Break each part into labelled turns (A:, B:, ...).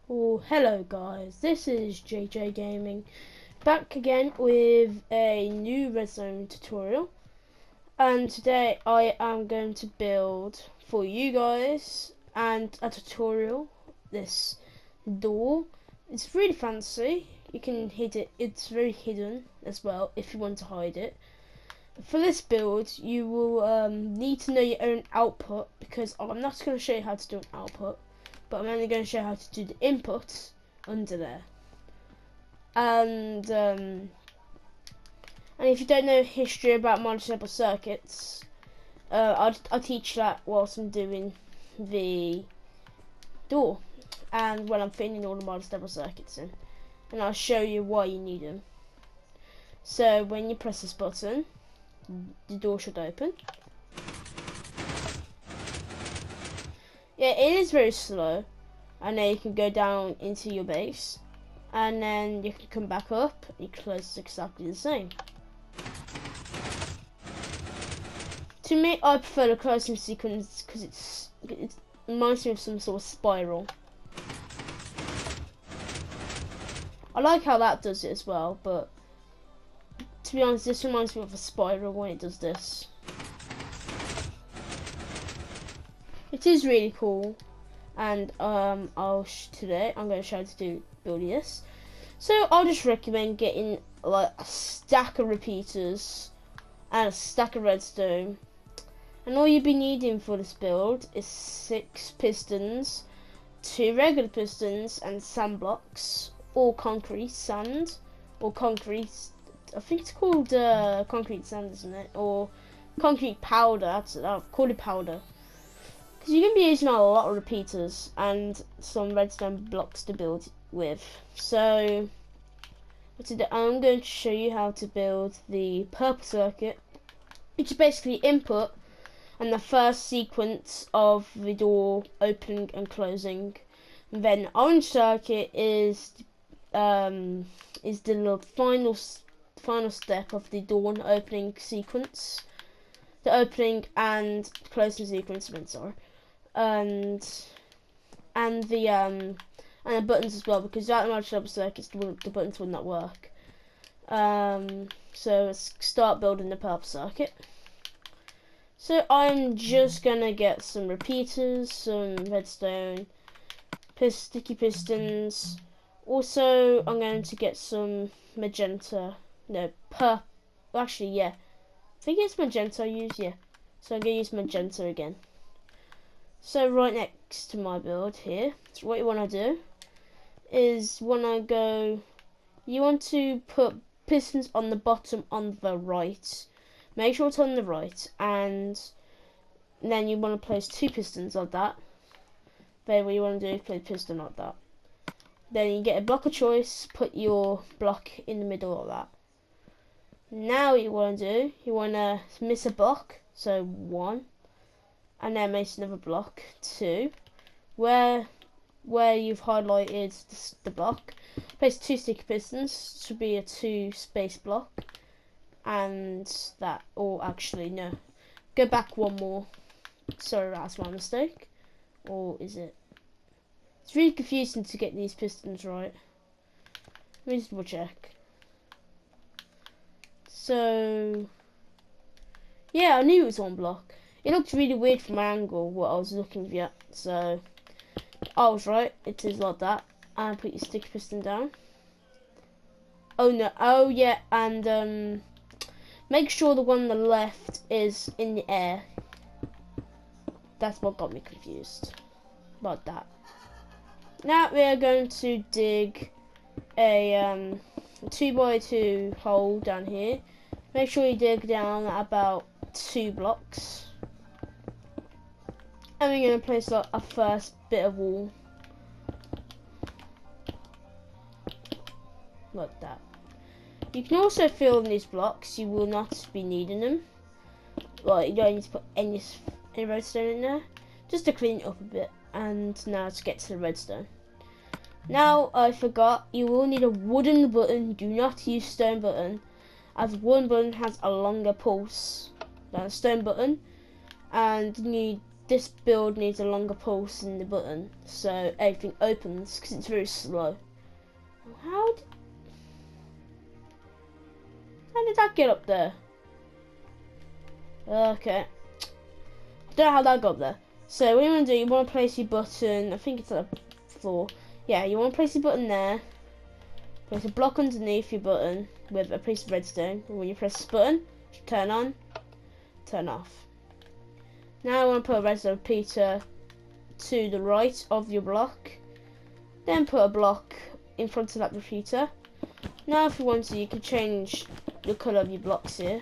A: Oh, hello guys, this is JJ Gaming, back again with a new redstone tutorial, and today I am going to build for you guys and a tutorial this door. It's really fancy, you can hit it, it's very hidden as well if you want to hide it. For this build you will need to know your own output, because I'm not going to show you how to do an output, but I'm only going to show you how to do the inputs under there. And if you don't know history about multi-level circuits, I'll teach that whilst I'm doing the door and when I'm fitting all the multi-level circuits in, and I'll show you why you need them. So when you press this button, the door should open. Yeah, it is very slow, and then you can go down into your base, and then you can come back up and you close exactly the same. To me, I prefer the closing sequence because it reminds me of some sort of spiral. I like how that does it as well, but to be honest, this reminds me of a spiral when it does this. It is really cool, and today I'm going to show you how to build this. So I'll just recommend getting like a stack of repeaters and a stack of redstone, and all you'll be needing for this build is 6 pistons, 2 regular pistons, and sand blocks, or concrete sand, or concrete. I think it's called concrete sand, isn't it? Or concrete powder. That's it. I'll call it powder. Because you're going to be using a lot of repeaters and some redstone blocks to build with. So today I'm going to show you how to build the purple circuit, which is basically input and the first sequence of the door opening and closing. And then the orange circuit is the final step of the door opening sequence, the opening and closing sequence. Sorry. And the buttons as well, because without the multi-level circuits the buttons would not work. So let's start building the purple circuit. So I'm just gonna get some repeaters, some redstone, sticky pistons. Also I'm going to get some magenta, no, purple, actually yeah, I think it's magenta I use, yeah. So I'm gonna use magenta again. So right next to my build here, so what you want to do is you want to put pistons on the bottom on the right. Make sure it's on the right, and then you want to place 2 pistons like that. Then what you want to do is place a piston like that. Then you get a block of choice, put your block in the middle of that. Now what you want to do, you want to miss a block, so 1. And then make another block 2, where you've highlighted the block. Place 2 sticky pistons, should be a 2 space block, and that. Or actually no, go back 1 more. Sorry, that's my mistake. Or is it? It's really confusing to get these pistons right. Let me just double check. So yeah, I knew it was 1 block. It looked really weird from my angle, what I was looking at, so I was right, it is like that. And put your sticky piston down. Oh no, oh yeah, and make sure the one on the left is in the air. That's what got me confused about that. Now we are going to dig a 2x2 hole down here. Make sure you dig down at about 2 blocks. And we're going to place like a first bit of wall. Like that. You can also fill in these blocks, you will not be needing them. Like, you don't need to put any redstone in there. Just to clean it up a bit. And now let's get to the redstone. Now, I forgot, you will need a wooden button. Do not use stone button, as wooden button has a longer pulse than a stone button. And you need this build needs a longer pulse in the button, so everything opens because it's very slow. How did that get up there? Okay, don't know how that got up there. So what you want to do, you want to place your button, I think it's at the floor. Yeah, you want to place your button there. Place a block underneath your button with a piece of redstone. And when you press this button, it should turn on, turn off. Now I want to put a redstone repeater to the right of your block. Then put a block in front of that repeater. Now if you want to, you can change the colour of your blocks here.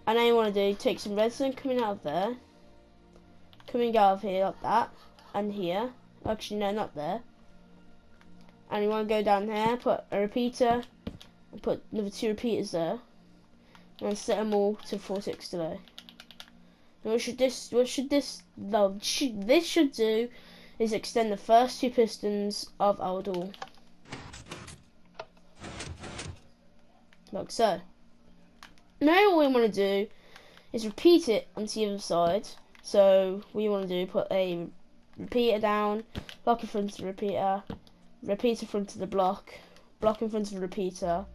A: And then you want to do, take some redstone coming out of there. Coming out of here like that. And here. Actually no, not there. And you want to go down here, put a repeater. And put another 2 repeaters there. And set them all to 4 ticks today. And this should do is extend the first 2 pistons of our door. Like so. Now what we want to do is repeat it onto the other side. So what you want to do, put a repeater down, block in front of the repeater, repeater in front of the block, block in front of the repeater.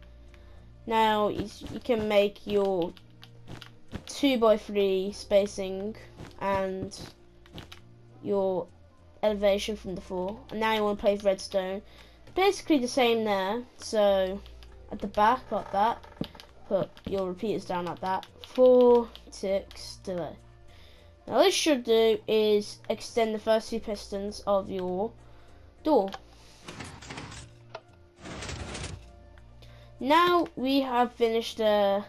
A: Now you can make your 2x3 spacing and your elevation from the floor. And now you want to place redstone. Basically the same there. So at the back like that, put your repeaters down like that. 4 ticks delay. Now what this should do is extend the first 2 pistons of your door. Now we have finished the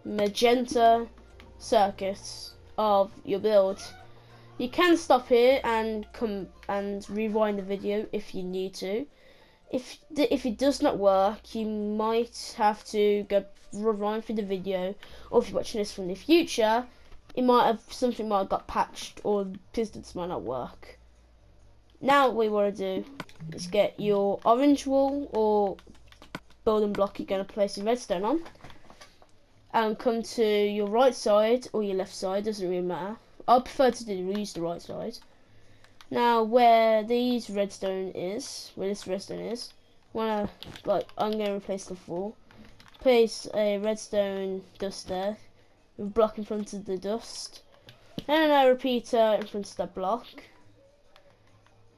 A: magenta circuits of your build. You can stop here and come and rewind the video if you need to. If it does not work, you might have to go rewind through the video, or if you're watching this from the future, something might have got patched or pistons might not work. Now what we want to do is get your orange wall or building block you're going to place your redstone on, and come to your right side or your left side, doesn't really matter. I prefer to use the right side. Now where this redstone is, I'm going to replace the floor. Place a redstone dust there, with a block in front of the dust, then a repeater in front of that block,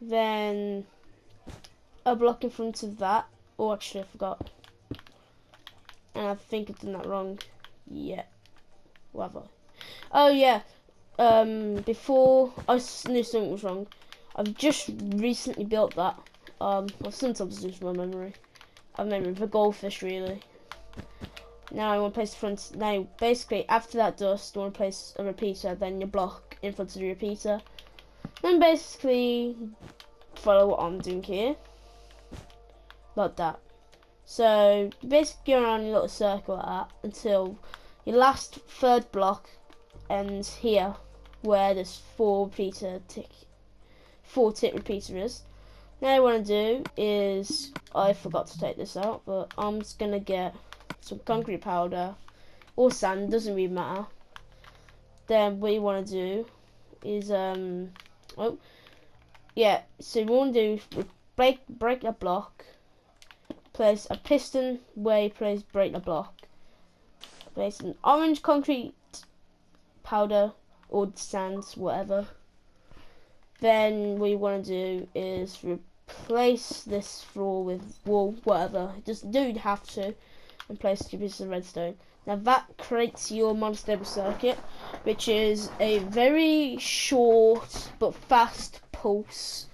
A: then a block in front of that. Oh, actually I forgot, and I think I've done that wrong. Yeah, what have I? Oh yeah, before I knew something was wrong. I've just recently built that. Well, sometimes lose my memory. I've memory for goldfish really. Now I want to place the front. Now basically after that dust, I want to place a repeater, then your block in front of the repeater. Then basically follow what I'm doing here, like that. So basically go around your little circle like that until your last third block ends here, where this 4 tick repeater is. Now what I want to do is, I forgot to take this out, but I'm just gonna get some concrete powder or sand, doesn't really matter. Then what you want to do is so you want to do break a block, place a piston where you break the block, place an orange concrete powder or sand, whatever. Then what you want to do is replace this floor with wool, whatever. Just do have to, and place 2 pieces of redstone. Now that creates your monostable circuit, which is a very short but fast pulse,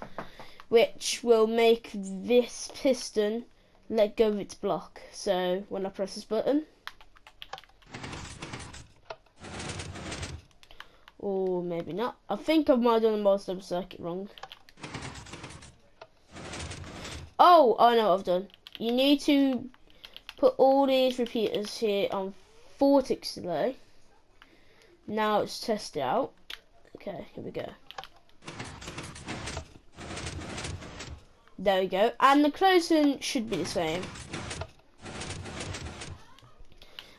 A: which will make this piston let go of its block. So when I press this button, or maybe not. I think I might have done the monostable circuit wrong. Oh, I know what I've done. You need to put all these repeaters here on 4 ticks delay. Now let's test it out. Okay, here we go. There we go. And the closing should be the same.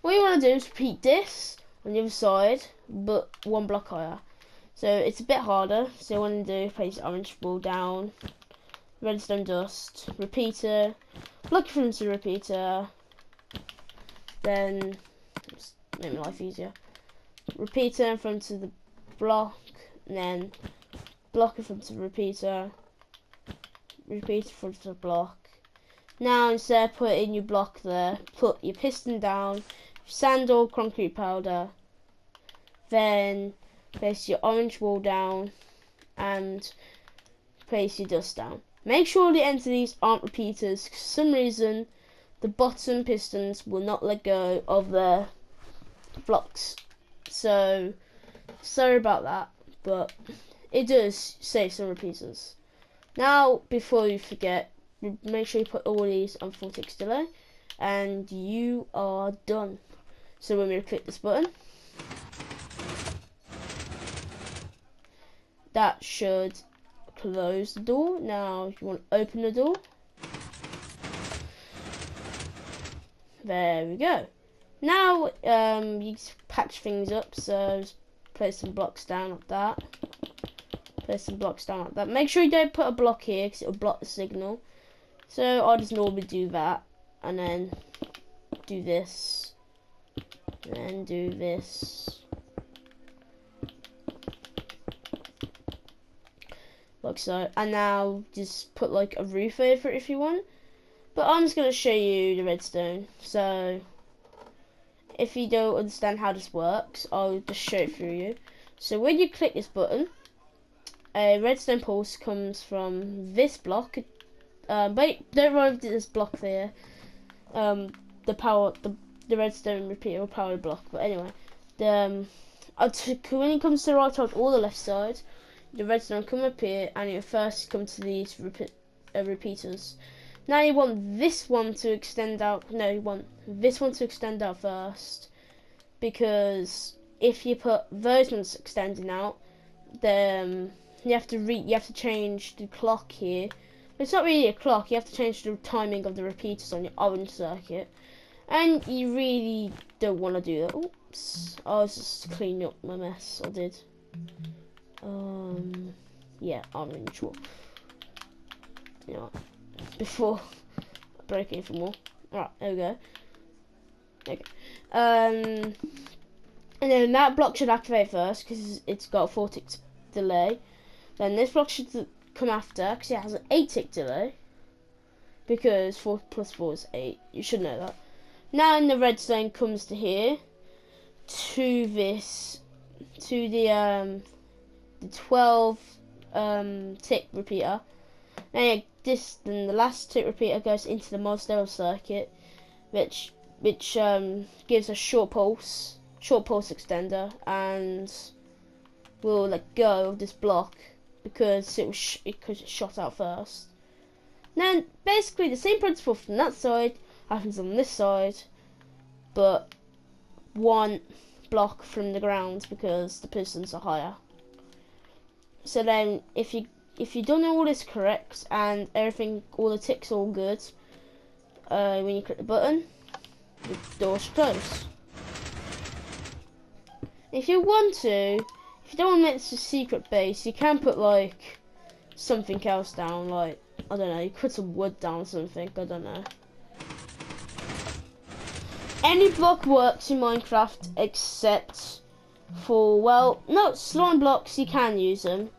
A: What you want to do is repeat this on the other side, but 1 block higher. So it's a bit harder. So what I'm gonna do, place orange wool down, redstone dust, repeater, block from the repeater, then just make my life easier. Repeater in front of the block, and then block in front of the repeater, repeater in front of the block. Now instead of putting your block there, put your piston down, sand or concrete powder, then place your orange wool down and place your dust down. Make sure the ends of these aren't repeaters, because for some reason the bottom pistons will not let go of their blocks. So sorry about that, but it does save some repeaters. Now before you forget, make sure you put all these on full tick delay and you are done. So when we click this button, that should close the door. Now if you want to open the door, there we go. Now you patch things up, so just place some blocks down like that. Place some blocks down like that. Make sure you don't put a block here because it will block the signal. So I'll just normally do that, and then do this, and then do this. Like so. And now just put like a roof over it if you want. But I'm just going to show you the redstone. So if you don't understand how this works, I'll just show it through you. So when you click this button, a redstone pulse comes from this block. But don't worry if this block there. The redstone repeater will power the block. But anyway, when it comes to the right side or the left side, the redstone will come up here, and it first come to these repeaters. Now you want this one to extend out. No, you want this one to extend out first, because if you put those ones extending out, then you have to change the clock here. It's not really a clock. You have to change the timing of the repeaters on your orange circuit, and you really don't want to do that. Oops! I was just cleaning up my mess. I did. Yeah, orange wool. You know, before I break anything more. Alright, there we go. Okay. And then that block should activate first because it's got a 4 tick delay. Then this block should come after because it has an 8 tick delay. Because 4 plus 4 is 8. You should know that. Now the redstone comes to here, to this, to the 12 tick repeater. Then the last tick repeater goes into the monster circuit, which gives a short pulse extender, and will let go of this block because it shot out first. Then basically the same principle from that side happens on this side, but one block from the ground because the pistons are higher. So then if you done all this correct and everything, all the ticks all good, when you click the button, the door should close. If you want to, if you don't want to make this a secret base, you can put like something else down, like I don't know, you put some wood down or something, I don't know. Any block works in Minecraft except for, well, no, slime blocks, you can use them.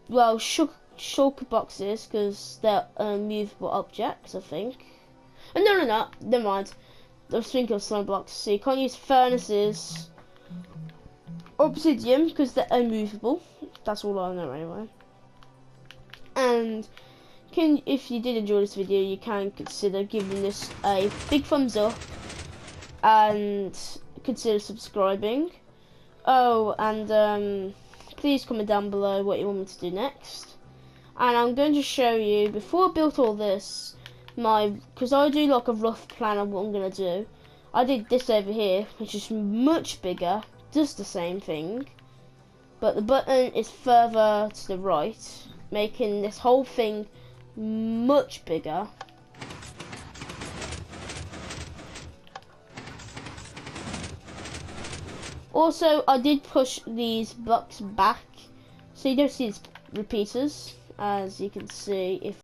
A: Well, shulker boxes, because they're movable objects, I think. Oh, no, never mind. I was thinking of slime blocks. So you can't use furnaces, obsidian, because they're immovable. That's all I know anyway. And if you did enjoy this video, you can consider giving this a big thumbs up and consider subscribing. Oh, and please comment down below what you want me to do next. And I'm going to show you, before I built all this, because I do like a rough plan of what I'm going to do. I did this over here, which is much bigger, does the same thing, but the button is further to the right, making this whole thing much bigger. Also, I did push these blocks back So you don't see these repeaters, as you can see if